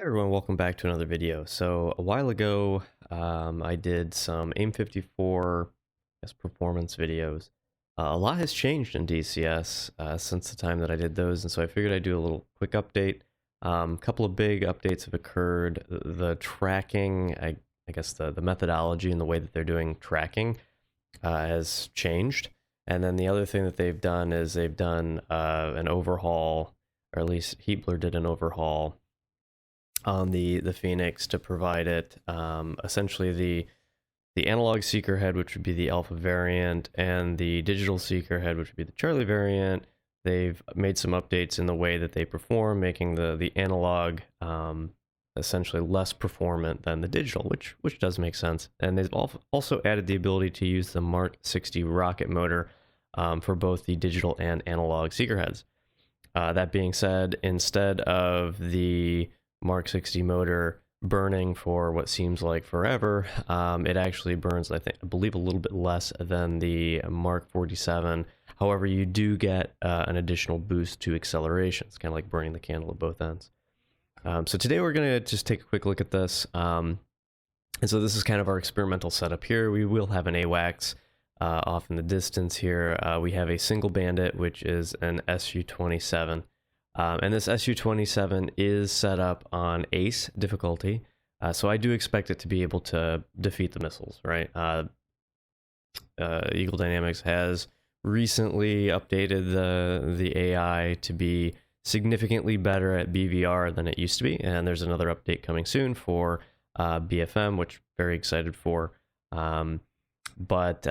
Hey everyone, welcome back to another video. So a while ago, I did some AIM-54 performance videos. A lot has changed in DCS since the time that I did those, and so I figured I'd do a little quick update. A couple of big updates have occurred. The tracking, I guess the methodology and the way that they're doing tracking has changed. And then the other thing that they've done is they've done an overhaul, or at least Heapler did an overhaul on the Phoenix to provide it essentially the analog seeker head, which would be the alpha variant, and the digital seeker head, which would be the Charlie variant. They've made some updates in the way that they perform, making the analog essentially less performant than the digital, which does make sense. And they've also added the ability to use the Mark 60 rocket motor for both the digital and analog seeker heads. That being said, instead of the Mark 60 motor burning for what seems like forever, it actually burns, I believe, a little bit less than the Mark 47. However, you do get an additional boost to acceleration. It's kind of like burning the candle at both ends. So today we're going to just take a quick look at this. And so this is kind of our experimental setup here. We will have an AWACS off in the distance here. We have a single bandit, which is an SU-27. And this SU-27 is set up on Ace difficulty, so I do expect it to be able to defeat the missiles, right? Eagle Dynamics has recently updated the AI to be significantly better at BVR than it used to be, and there's another update coming soon for BFM, which I'm very excited for. But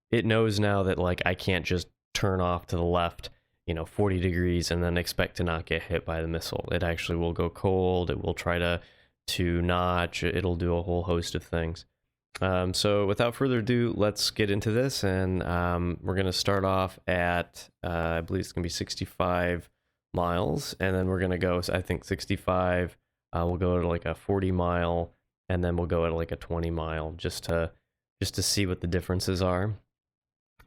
it knows now that, like, I can't just turn off to the left 40 degrees and then expect to not get hit by the missile. It actually will go cold. It will try to notch. It'll do a whole host of things. So without further ado, let's get into this. And we're going to start off at, I believe it's going to be 65 miles. And then we're going to go, I think 65, we'll go to like a 40 mile, and then we'll go at like a 20 mile just to see what the differences are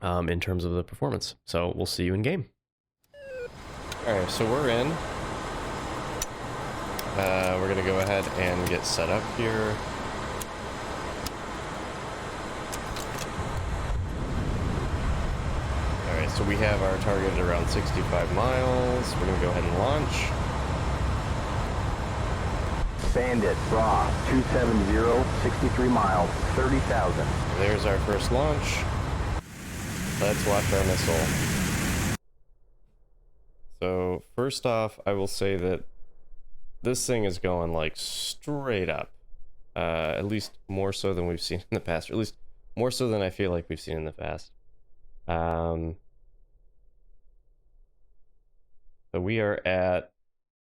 in terms of the performance. So we'll see you in game. Alright, so we're in. We're going to go ahead and get set up here. Alright, so we have our target at around 65 miles. We're going to go ahead and launch. Bandit, raw, 270, 63 miles, 30,000. There's our first launch. Let's watch our missile. So first off, I will say that this thing is going like straight up, at least more so than we've seen in the past, or at least more so than I feel like we've seen in the past. So we are at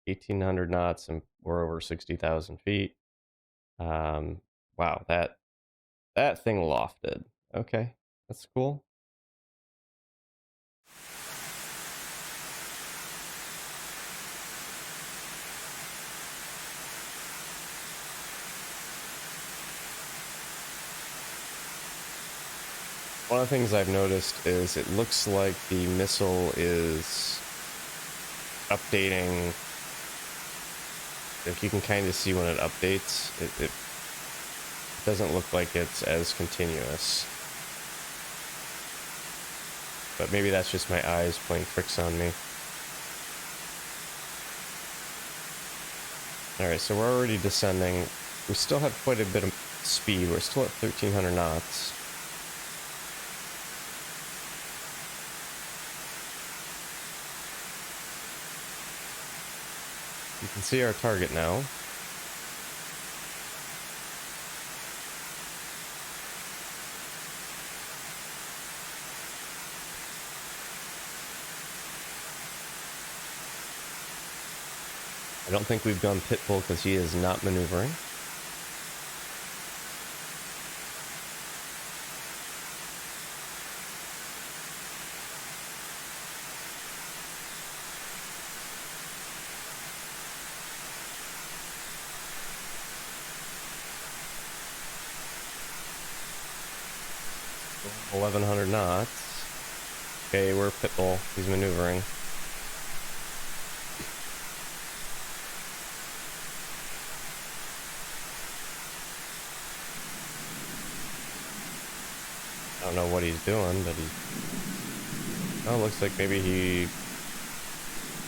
1,800 knots and we're over 60,000 feet. Wow, that thing lofted. Okay, that's cool. One of the things I've noticed is it looks like the missile is updating. If you can kind of see when it updates, it doesn't look like it's as continuous. But maybe that's just my eyes playing tricks on me. Alright, so we're already descending. We still have quite a bit of speed. We're still at 1,300 knots. You can see our target now. I don't think we've gone pitbull because he is not maneuvering. So 1,100 knots. Okay, we're pitbull. He's maneuvering. I don't know what he's doing, but he's... Oh, looks like maybe he...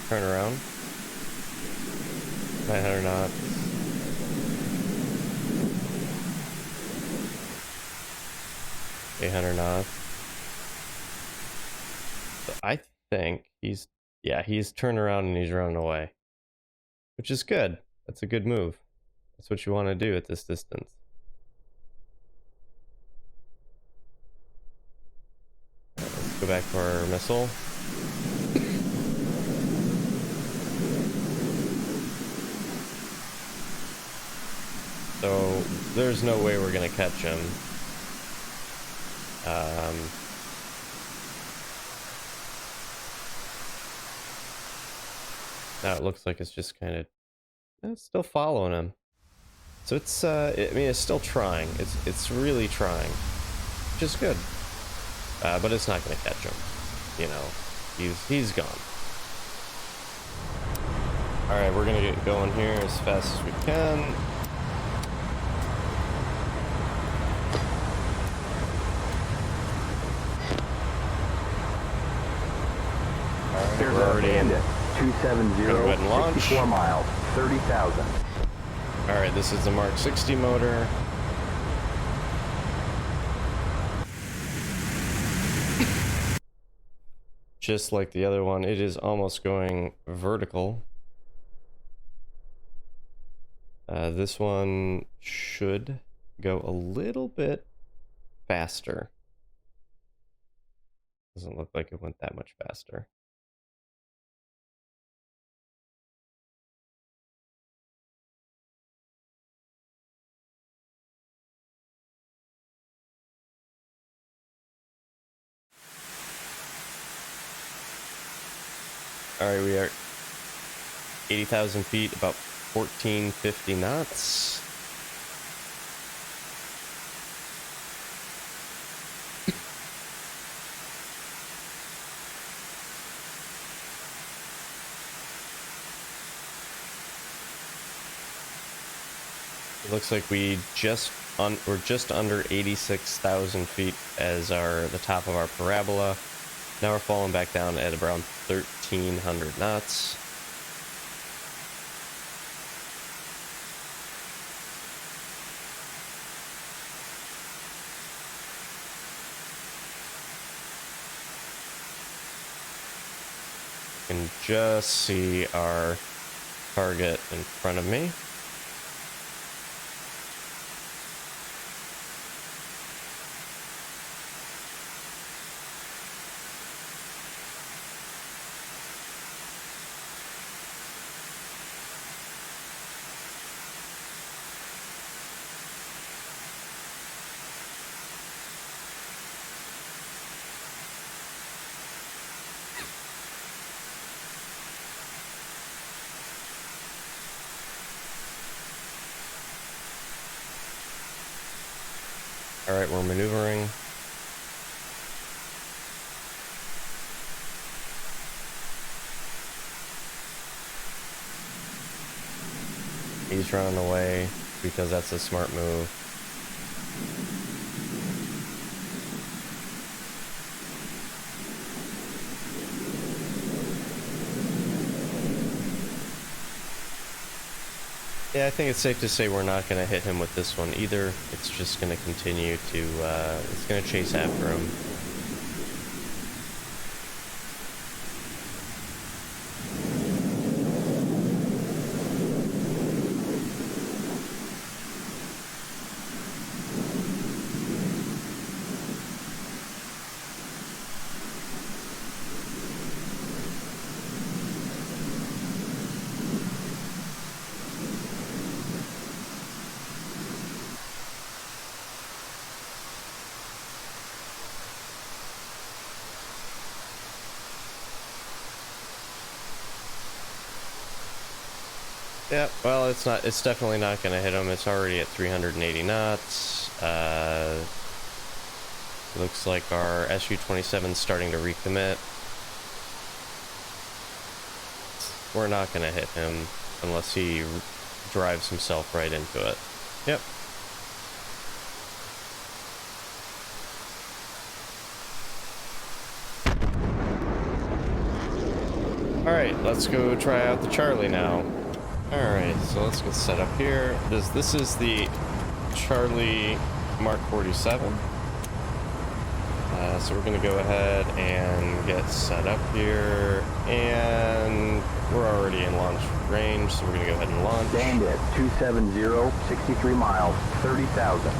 Turn around. 900 knots. $800. So I think he's, yeah, he's turned around and he's running away, which is good. That's a good move. That's what you want to do at this distance. Right, let's go back to our missile. So there's no way we're gonna catch him. Now it looks like it's just kind of still following him. So it's I mean, it's still trying. It's really trying, which is good. But it's not gonna catch him. You know, he's gone. All right, we're gonna get going here as fast as we can. There's We're already in. 270, 64 miles, 30,000. Alright, this is the Mark 60 motor. Just like the other one, it is almost going vertical. This one should go a little bit faster. Doesn't look like it went that much faster. Alright, we are 80,000 feet, about 1450 knots. It looks like we're just under 86,000 feet as the top of our parabola. Now we're falling back down at around 1,300 knots. You can just see our target in front of me. All right, we're maneuvering. He's running away because that's a smart move. Yeah, I think it's safe to say we're not going to hit him with this one either. It's just going to continue to, it's going to chase after him. Yeah, well, it's definitely not going to hit him. It's already at 380 knots. Looks like our Su-27 is starting to recommit. We're not going to hit him unless he drives himself right into it. Yep. Alright, let's go try out the Charlie now. Alright, so let's get set up here. This is the Charlie Mark 47. So we're going to go ahead and get set up here, and we're already in launch range, so we're going to go ahead and launch. Bandit 270, 63 miles, 30,000.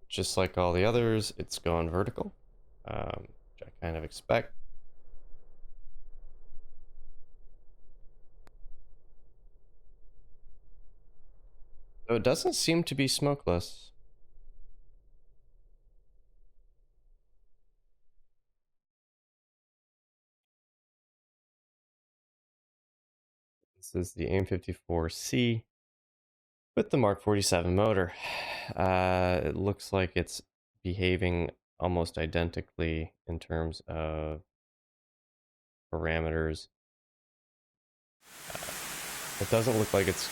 Just like all the others, it's going vertical, which I kind of expect. So it doesn't seem to be smokeless. This is the AIM-54C with the Mark 47 motor. It looks like it's behaving almost identically in terms of parameters. It doesn't look like it's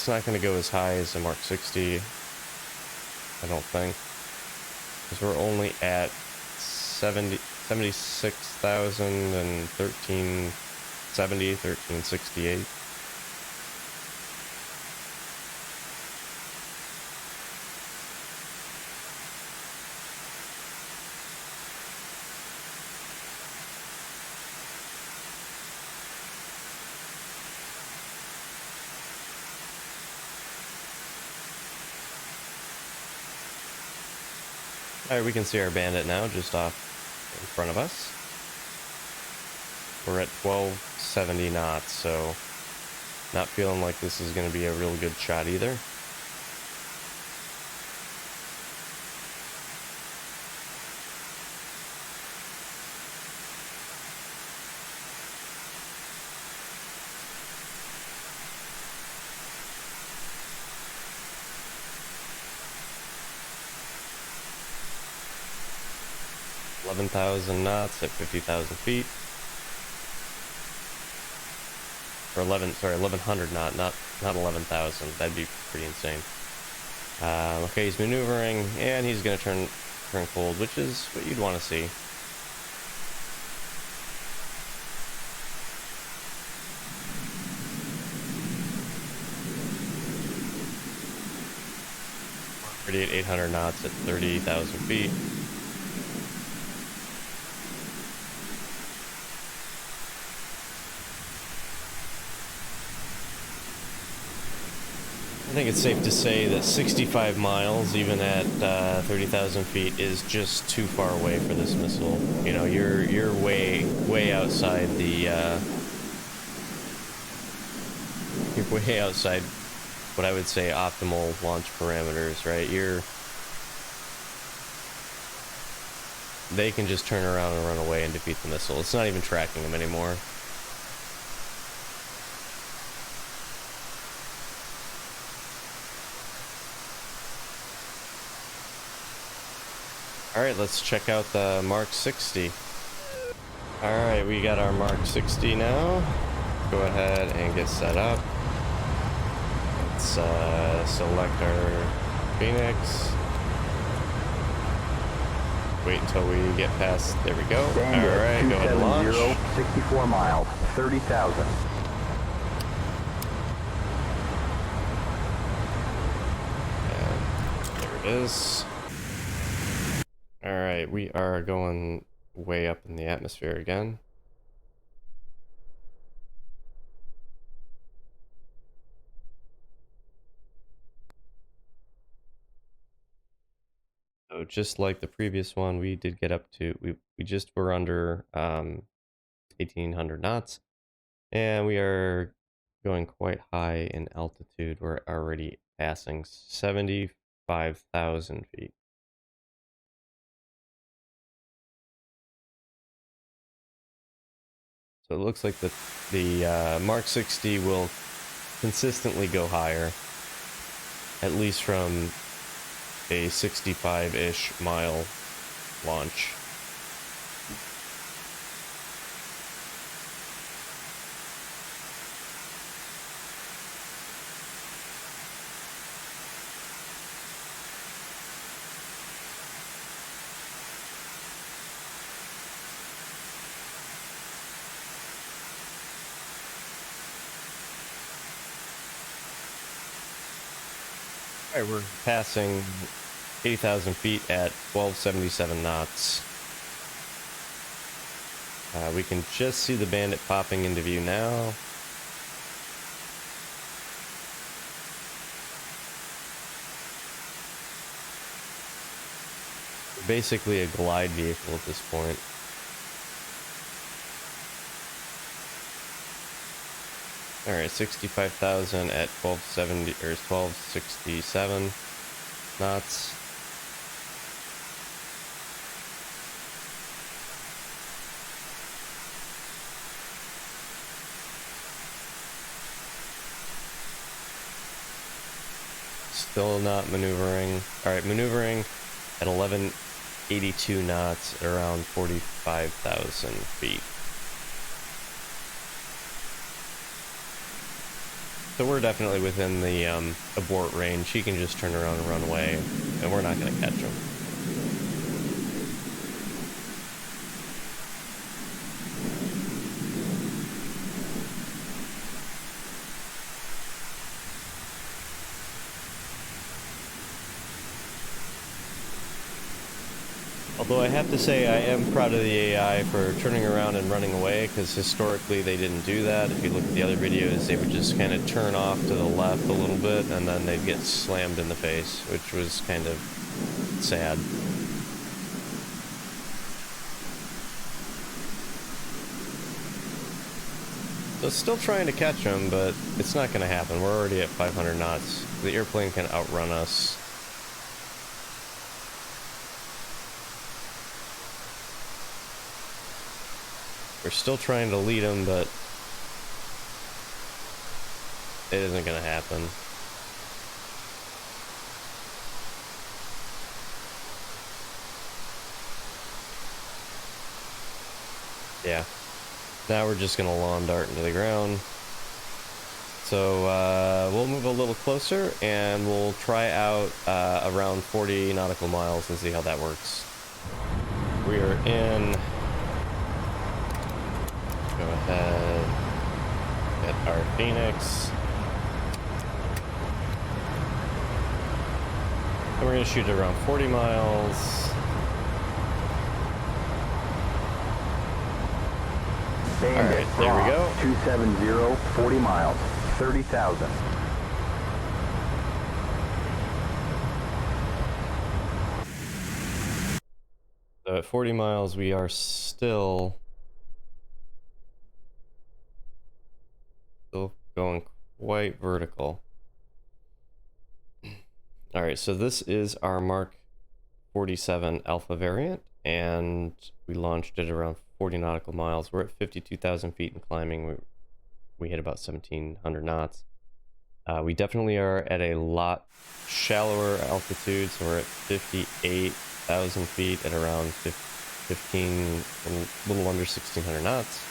not going to go as high as the Mark 60, I don't think, because we're only at 1368. Alright, we can see our Bandit now, just off in front of us. We're at 1270 knots, so not feeling like this is going to be a real good shot either. $11,000 knots at 50,000 feet. Or 1100 not 11,000. That'd be pretty insane. Okay, he's maneuvering, and he's gonna turn cold, which is what you'd want to see. Already at 800 knots at 30,000 feet. I think it's safe to say that 65 miles, even at 30,000 feet, is just too far away for this missile. You know, you're way outside the you're way outside what I would say optimal launch parameters, right? They can just turn around and run away and defeat the missile. It's not even tracking them anymore. Alright, let's check out the Mark 60. Alright, we got our Mark 60 now. Go ahead and get set up. Let's select our Phoenix. Wait until we get past, there we go. Alright, go ahead and launch. 64 miles, 30,000. And there it is. Alright, we are going way up in the atmosphere again. So just like the previous one, we did get up to, we just were under 1800 knots, and we are going quite high in altitude. We're already passing 75,000 feet. So it looks like the Mark 60 will consistently go higher, at least from a 65-ish mile launch. All right, we're passing 80,000 feet at 1277 knots. We can just see the Bandit popping into view now. We're basically a glide vehicle at this point. All right, 65,000 at 1270 or 1267 knots. Still not maneuvering. All right, maneuvering at 1182 knots at around 45,000 feet. So we're definitely within the abort range. He can just turn around and run away, and we're not going to catch him. Although I have to say I am proud of the AI for turning around and running away, because historically they didn't do that. If you look at the other videos, they would just kind of turn off to the left a little bit, and then they'd get slammed in the face, which was kind of sad. So still trying to catch them, but it's not going to happen. We're already at 500 knots. The airplane can outrun us. We're still trying to lead him, but it isn't going to happen. Yeah. Now we're just going to lawn dart into the ground. So we'll move a little closer, and we'll try out around 40 nautical miles and see how that works. We are in... Go ahead, get our Phoenix. And we're going to shoot it around 40 miles. Bandit, alright, there we go. 270, 40 miles, 30,000. So at 40 miles, we are still going quite vertical. All right, so this is our Mark 47 Alpha variant, and we launched it around 40 nautical miles. We're at 52,000 feet and climbing. We hit about 1,700 knots. We definitely are at a lot shallower altitude, so we're at 58,000 feet at around 15, a little under 1,600 knots.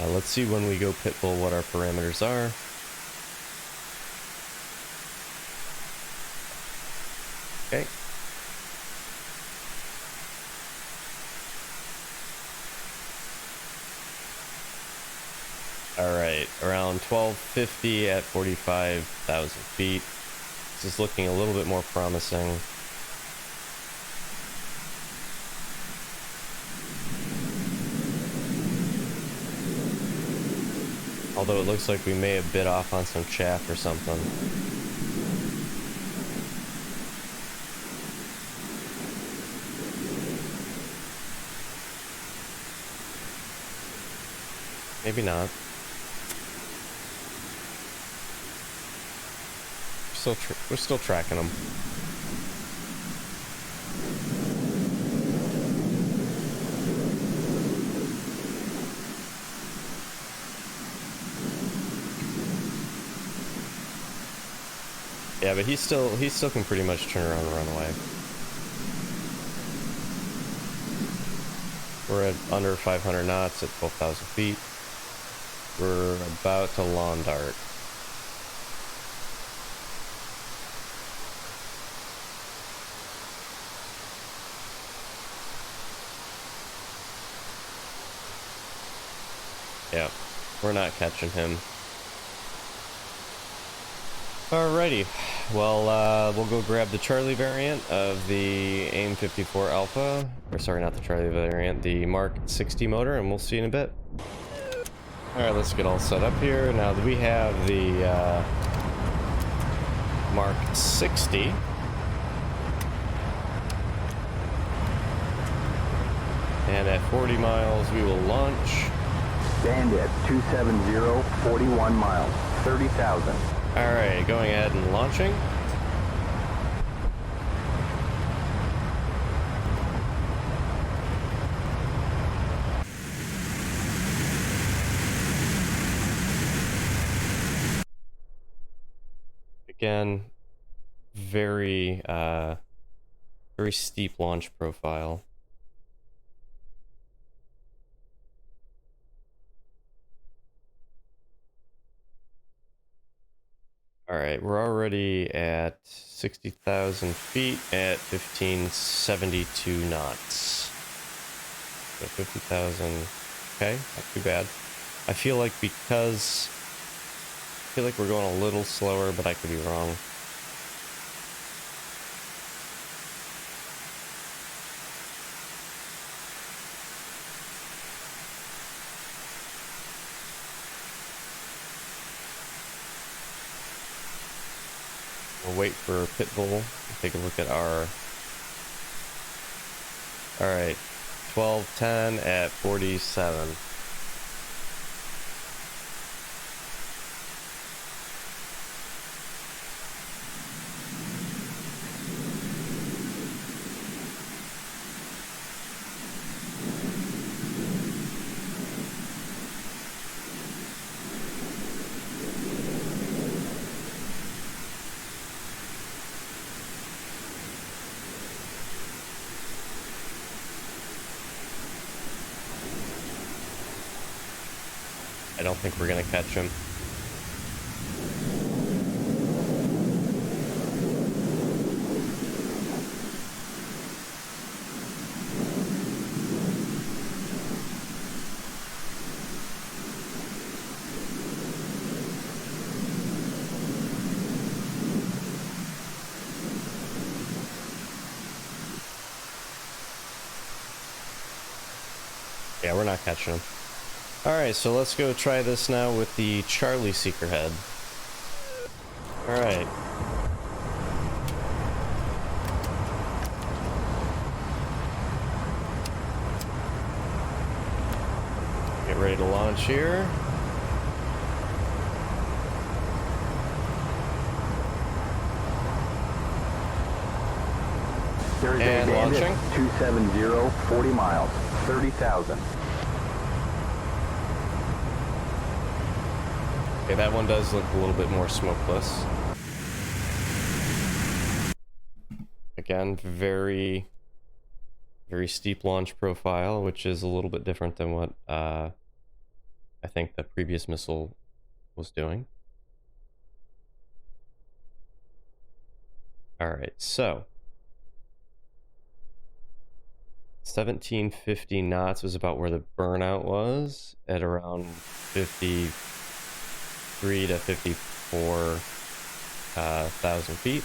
Let's see when we go pitbull what our parameters are. Okay. Alright, around 1250 at 45,000 feet. This is looking a little bit more promising. Although it looks like we may have bit off on some chaff or something. Maybe not. We're still tracking them. Yeah, but he still can pretty much turn around and run away. We're at under 500 knots at 12,000 feet. We're about to lawn dart. Yeah. We're not catching him. Alrighty, well, we'll go grab the Charlie variant of the AIM-54 Alpha, or sorry, not the Charlie variant, the Mark 60 motor, and we'll see in a bit. Alright, let's get all set up here. Now that we have the Mark 60, and at 40 miles we will launch. Bandit 270, 41 miles, 30,000. Alright, going ahead and launching. Again, very steep launch profile. Alright, we're already at 60,000 feet at 1572 knots. So 50,000, okay, not too bad. I feel like we're going a little slower, but I could be wrong. We'll wait for Pitbull. Take a look at our... Alright, 1210 at 47. I don't think we're gonna catch him. Yeah, we're not catching him. Alright, so let's go try this now with the Charlie Seeker head. Alright. Get ready to launch here. There's And a Bandit launching. 270, 40 miles, 30,000. Okay, that one does look a little bit more smokeless. Again, very steep launch profile, which is a little bit different than what I think the previous missile was doing. Alright, so 1750 knots was about where the burnout was, at around 53 to 54 thousand feet.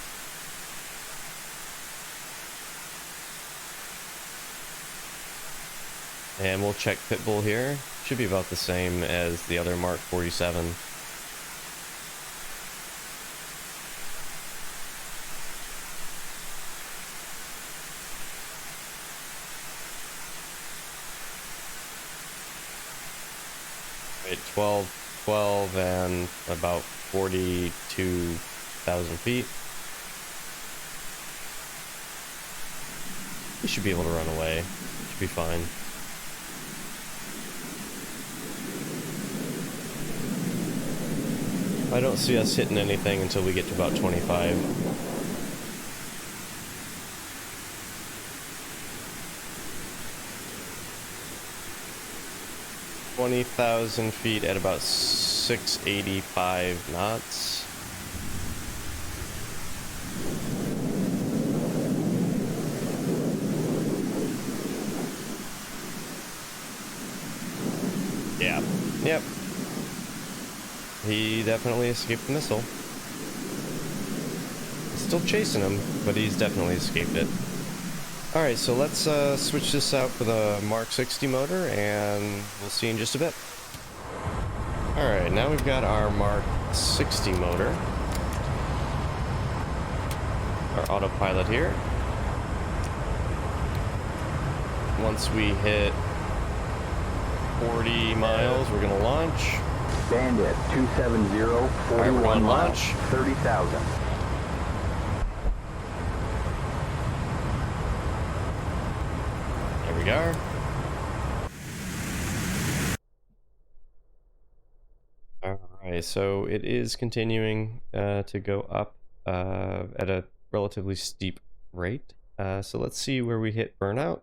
And we'll check Pitbull here. Should be about the same as the other Mark 47. Right, 12 and about 42,000 feet. We should be able to run away. Should be fine. I don't see us hitting anything until we get to about 25. $20,000 feet at about 685 knots. Yeah. Yep. he definitely escaped the missile. Still chasing him, but he's definitely escaped it. Alright, so let's switch this out for the Mark 60 motor, and we'll see in just a bit. Alright, now we've got our Mark 60 motor. Our autopilot here. Once we hit 40 miles, we're going to launch. Bandit 270, 41 miles, 30,000. There we go. Alright, so it is continuing to go up at a relatively steep rate. So let's see where we hit burnout.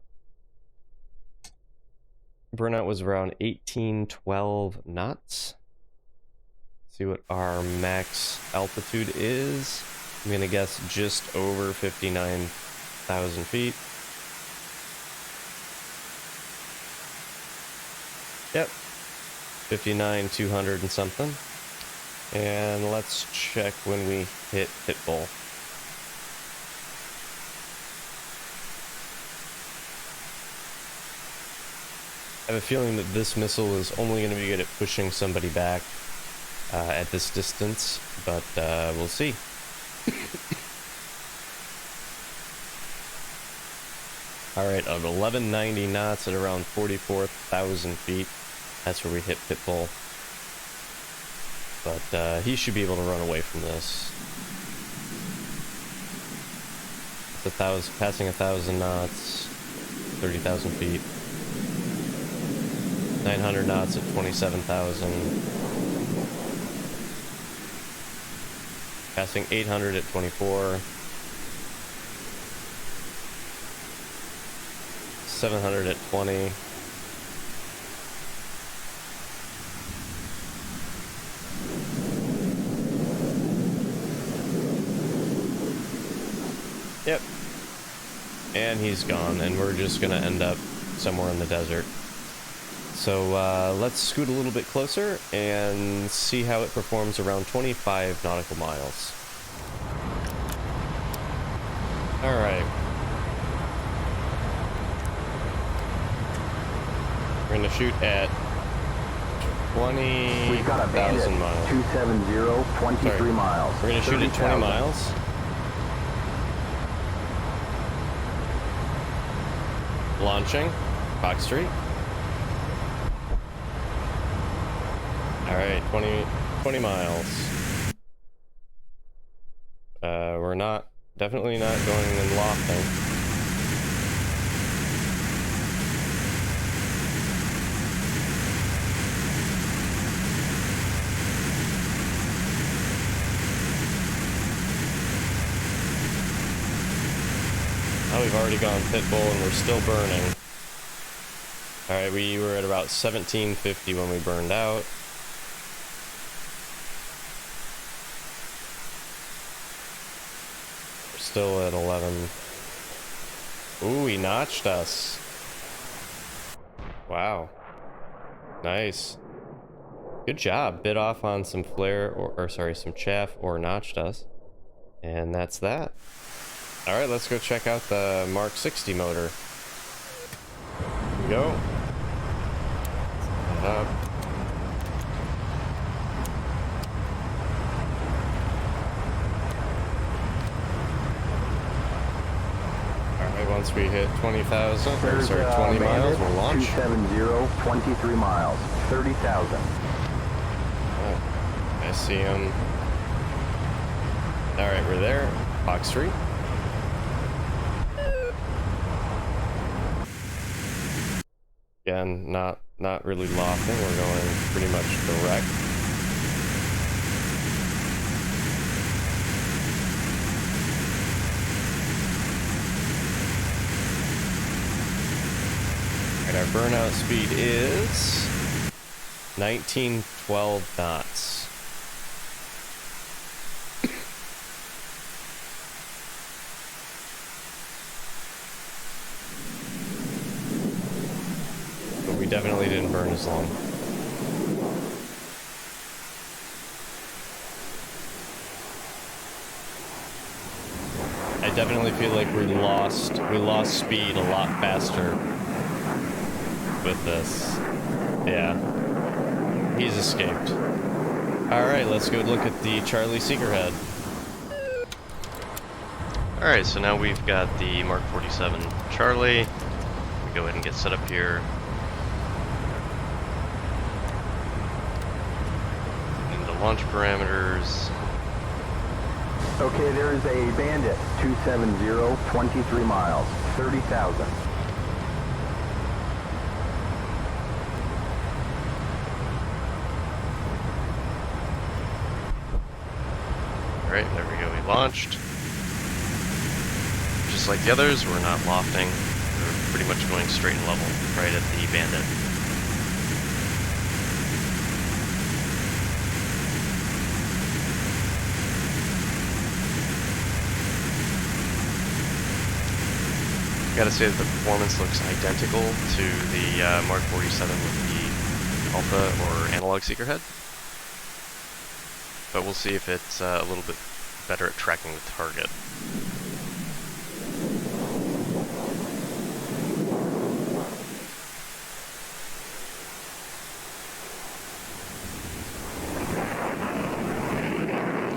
Burnout was around 1812 knots. See what our max altitude is. I'm gonna guess just over 59,000 feet. Yep, 59,200 and something. And let's check when we hit Pitbull. I have a feeling that this missile is only going to be good at pushing somebody back at this distance, but we'll see. Alright, of 1190 knots at around 44,000 feet. That's where we hit Pitbull. But he should be able to run away from this. It's passing 1,000 knots, 30,000 feet. 900 knots at 27,000. Passing 800 at 24. 700 at 20. Yep. And he's gone, and we're just gonna end up somewhere in the desert. So let's scoot a little bit closer and see how it performs around 25 nautical miles. Alright. We're going to shoot at 20,000 miles. 270, 23 miles. We're going to shoot at 20 miles. Launching. Fox Street. Alright, 20 miles. We're definitely not going and lofting. Now we've already gone Pitbull and we're still burning. Alright, we were at about 1750 when we burned out. Still at 11. Ooh, he notched us. Wow. Nice. Good job. Bit off on some flare, or sorry, some chaff, or notched us. And that's that. Alright, let's go check out the Mark 60 motor. Here we go. Set up. Once we hit 20,000, or sorry, 20 miles, we'll launch. 270, 23 miles, 30,000. Oh, I see him. Alright, we're there. Fox Street. Again, not really lofting, we're going pretty much direct. Our burnout speed is 1912 knots. But we definitely didn't burn as long. I definitely feel like we lost speed a lot faster with this. Yeah. He's escaped. Alright, let's go look at the Charlie Seekerhead. Alright, so now we've got the Mark 47 Charlie. We go ahead and get set up here. And the launch parameters. Okay, there is a Bandit, 270, 23 miles, 30,000. Alright, there we go, we launched. Just like the others, we're not lofting. We're pretty much going straight and level, right at the Bandit. Gotta say that the performance looks identical to the Mark 47 with the Alpha or Analog Seekerhead. But we'll see if it's a little bit better at tracking the target.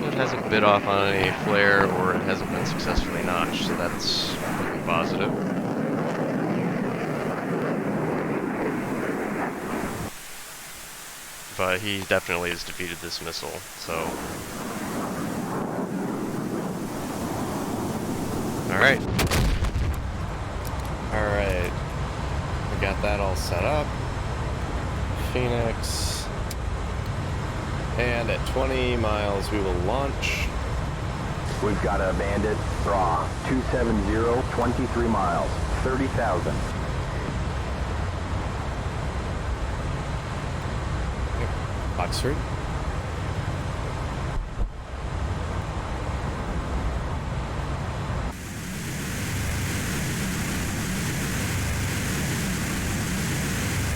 It hasn't bit off on any flare, or it hasn't been successfully notched, so that's looking positive. But he definitely has defeated this missile, so... Alright. Alright. We got that all set up. Phoenix. And at 20 miles we will launch. We've got a Bandit, raw, 270, 23 miles, 30,000. Oxford.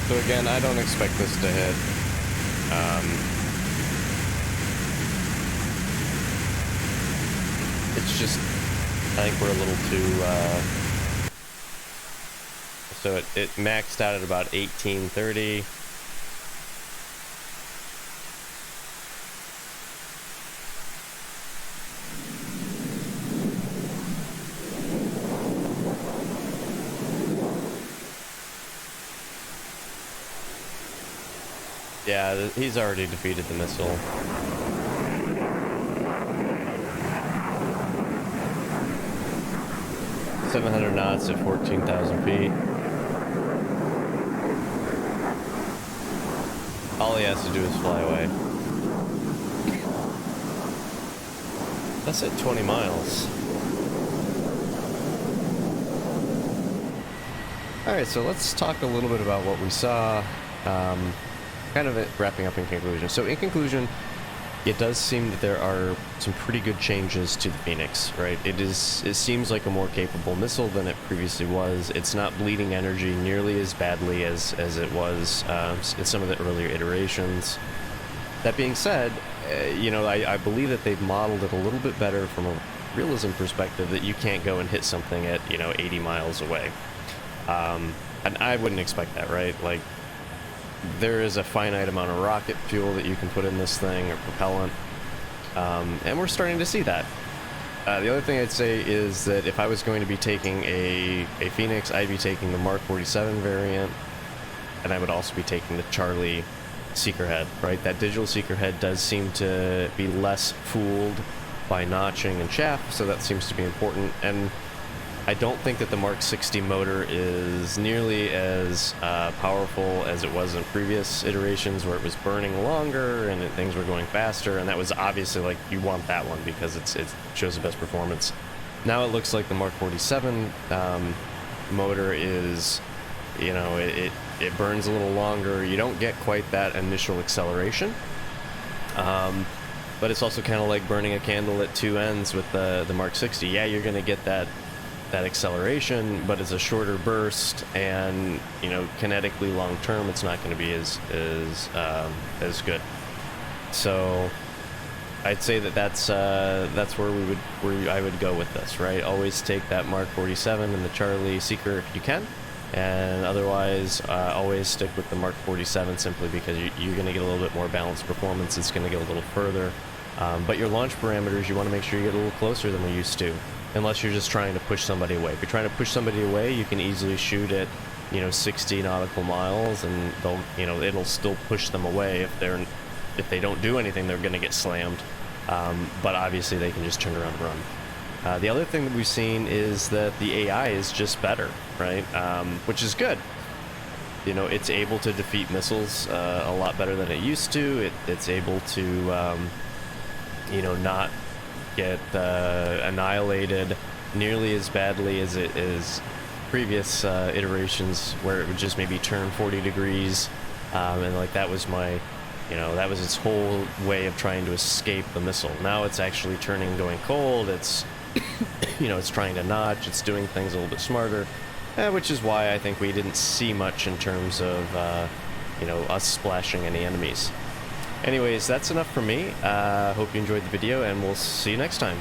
So again, I don't expect this to hit. It's just, I think we're a little too, so it maxed out at about 1830. Yeah, he's already defeated the missile. .700 knots at 14,000 feet. All he has to do is fly away. That's at 20 miles. Alright, so let's talk a little bit about what we saw. Kind of wrapping up in conclusion. So in conclusion, it does seem that there are some pretty good changes to the Phoenix, right? It seems like a more capable missile than it previously was. It's not bleeding energy nearly as badly as it was in some of the earlier iterations. That being said, you know, I believe that they've modeled it a little bit better from a realism perspective, that you can't go and hit something at, you know, 80 miles away. And I wouldn't expect that, right? Like, there is a finite amount of rocket fuel that you can put in this thing, or propellant, and we're starting to see that. The other thing I'd say is that if I was going to be taking a Phoenix, I'd be taking the Mark 47 variant, and I would also be taking the Charlie Seekerhead, right? That digital Seekerhead does seem to be less fooled by notching and chaff, so that seems to be important. And I don't think that the Mark 60 motor is nearly as powerful as it was in previous iterations, where it was burning longer and things were going faster, and that was obviously, like, you want that one because it shows the best performance. Now it looks like the Mark 47 motor is, you know, it burns a little longer. You don't get quite that initial acceleration, but it's also kind of like burning a candle at two ends with the Mark 60. Yeah, you're going to get that acceleration, but it's a shorter burst, and, you know, kinetically long term, it's not going to be as good. So I'd say that's where I would go with this, right? Always take that Mark 47 and the Charlie Seeker if you can, and otherwise always stick with the Mark 47 simply because you're going to get a little bit more balanced performance. It's going to get a little further, but your launch parameters, you want to make sure you get a little closer than we used to, unless you're just trying to push somebody away. If you're trying to push somebody away, you can easily shoot at 60 nautical miles, and they'll it'll still push them away. If they don't do anything, they're going to get slammed. But obviously they can just turn around and run. The other thing that we've seen is that the AI is just better, right? Which is good. It's able to defeat missiles a lot better than it used to. It's able to, not get annihilated nearly as badly as it is previous iterations, where it would just maybe turn 40 degrees, and like that was that was its whole way of trying to escape the missile. Now it's actually turning, going cold. It's it's trying to notch. It's doing things a little bit smarter, which is why I think we didn't see much in terms of us splashing any enemies. Anyways, that's enough for me. Hope you enjoyed the video, and we'll see you next time.